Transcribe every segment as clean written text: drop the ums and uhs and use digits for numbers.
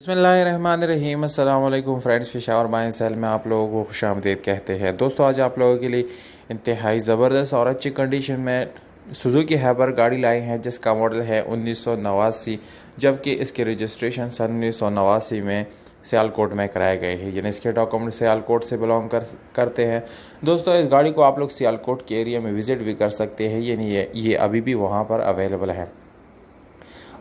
बिस्मिल्लाहिर्रहमानिर्रहीम अस्सलाम वालेकुम फ्रेंड्स, पेशावर बाय सेल में आप लोगों को खुशामदीद कहते हैं। दोस्तों, आज आप लोगों के लिए इंतहाई ज़बरदस्त और अच्छी कंडीशन में सुजुकी हैबर गाड़ी लाई हैं, जिसका मॉडल है 1989, जबकि इसके रजिस्ट्रेशन सन 1989 में सियालकोट में कराए गए हैं। यानी इसके डॉक्यूमेंट सियालकोट से बिलोंग करते हैं। दोस्तों, इस गाड़ी को आप लोग सियालकोट के एरिया में विज़िट भी कर सकते हैं, यानी ये अभी भी वहाँ पर अवेलेबल है।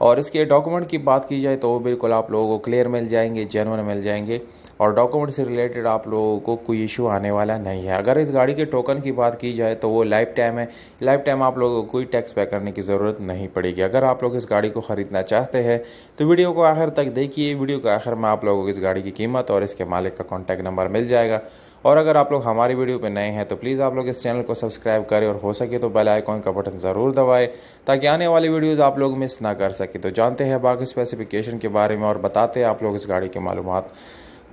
और इसके डॉक्यूमेंट की बात की जाए तो वो बिल्कुल आप लोगों को क्लियर मिल जाएंगे, जेन्युइन मिल जाएंगे, और डॉक्यूमेंट से रिलेटेड आप लोगों को कोई इशू आने वाला नहीं है। अगर इस गाड़ी के टोकन की बात की जाए तो वो लाइफ टाइम है। लाइफ टाइम आप लोगों को कोई टैक्स पे करने की ज़रूरत नहीं पड़ेगी। अगर आप लोग इस गाड़ी को ख़रीदना चाहते हैं तो वीडियो को आखिर तक देखिए। वीडियो के आखिर में आप लोगों को इस गाड़ी की कीमत और इसके मालिक का कॉन्टैक्ट नंबर मिल जाएगा। और अगर आप लोग हमारी वीडियो पे नए हैं तो प्लीज़ आप लोग इस चैनल को सब्सक्राइब करें, और हो सके तो बेल आइकॉन का बटन ज़रूर दबाएं, ताकि आने वाली वीडियोज़ आप लोग मिस ना कर सकें। तो जानते हैं बाकी स्पेसिफिकेशन के बारे में और बताते हैं आप लोग इस गाड़ी की मालूमात।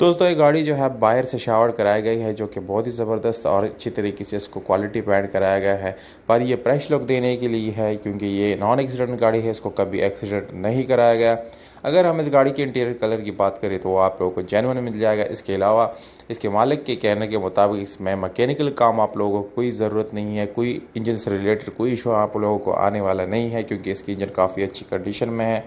दोस्तों, ये गाड़ी जो है बाहर से शावर कराई गई है, जो कि बहुत ही ज़बरदस्त और अच्छी तरीके से इसको क्वालिटी पैड कराया गया है। पर ये फ्रेश लुक देने के लिए है, क्योंकि ये नॉन एक्सीडेंट गाड़ी है, इसको कभी एक्सीडेंट नहीं कराया गया। अगर हम इस गाड़ी के इंटीरियर कलर की बात करें तो वो आप लोगों को जेन्युइन मिल जाएगा। इसके अलावा इसके मालिक के कहने के मुताबिक इसमें मैकेनिकल काम आप लोगों को कोई ज़रूरत नहीं है, कोई इंजन से रिलेटेड कोई इशू आप लोगों को आने वाला नहीं है, क्योंकि इसकी इंजन काफ़ी अच्छी कंडीशन में है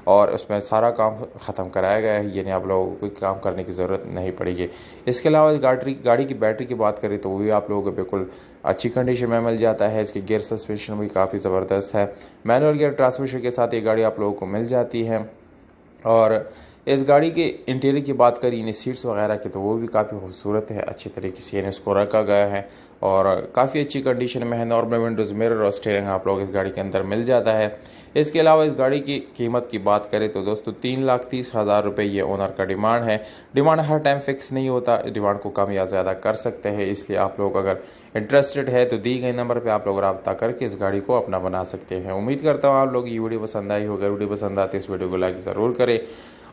और उसमें सारा काम ख़त्म कराया गया है। यानी आप लोगों को कोई काम करने की ज़रूरत नहीं पड़ेगी। इसके अलावा इस गाड़ी की बैटरी की बात करें तो वो भी आप लोगों को बिल्कुल अच्छी कंडीशन में मिल जाता है। इसकी गियर सस्पेंशन भी काफ़ी ज़बरदस्त है। मैनुअल गियर ट्रांसमिशन के साथ ये गाड़ी आप लोगों को मिल जाती है। और इस गाड़ी के इंटीरियर की बात करें, यानी सीट्स वगैरह की, तो वो भी काफ़ी खूबसूरत है, अच्छी तरीके से यानी इसको रखा गया है और काफ़ी अच्छी कंडीशन में है। नॉर्मल विंडोज़, मिरर और स्टीयरिंग आप लोग इस गाड़ी के अंदर मिल जाता है। इसके अलावा इस गाड़ी की कीमत की बात करें तो दोस्तों 3,30,000 रुपये ये ओनर का डिमांड है। डिमांड हर टाइम फिक्स नहीं होता, डिमांड को कम या ज़्यादा कर सकते हैं। इसलिए आप लोग अगर इंटरेस्टेड है तो दी गई नंबर पर आप लोग रब्ता करके इस गाड़ी को अपना बना सकते हैं। उम्मीद करता हूँ आप लोग ये वीडियो पसंद आई होगी। वीडियो पसंद आती है इस वीडियो को लाइक ज़रूर करें।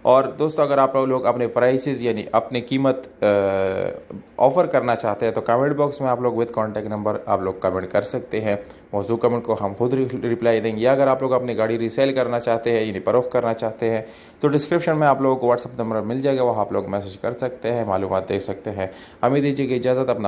और दोस्तों, अगर आप लोग अपने प्राइसेस यानी अपनी कीमत ऑफ़र करना चाहते हैं तो कमेंट बॉक्स में आप लोग विद कॉन्टैक्ट नंबर आप लोग कमेंट कर सकते हैं। मौजूद कमेंट को हम खुद रिप्लाई देंगे। या अगर आप लोग अपनी गाड़ी रीसेल करना चाहते हैं यानी फरोख्त करना चाहते हैं तो डिस्क्रिप्शन में आप लोगों को व्हाट्सअप नंबर मिल जाएगा, वहाँ आप लोग मैसेज कर सकते हैं, मालूमात दे सकते हैं। हमें दीजिए इजाज़त। अपना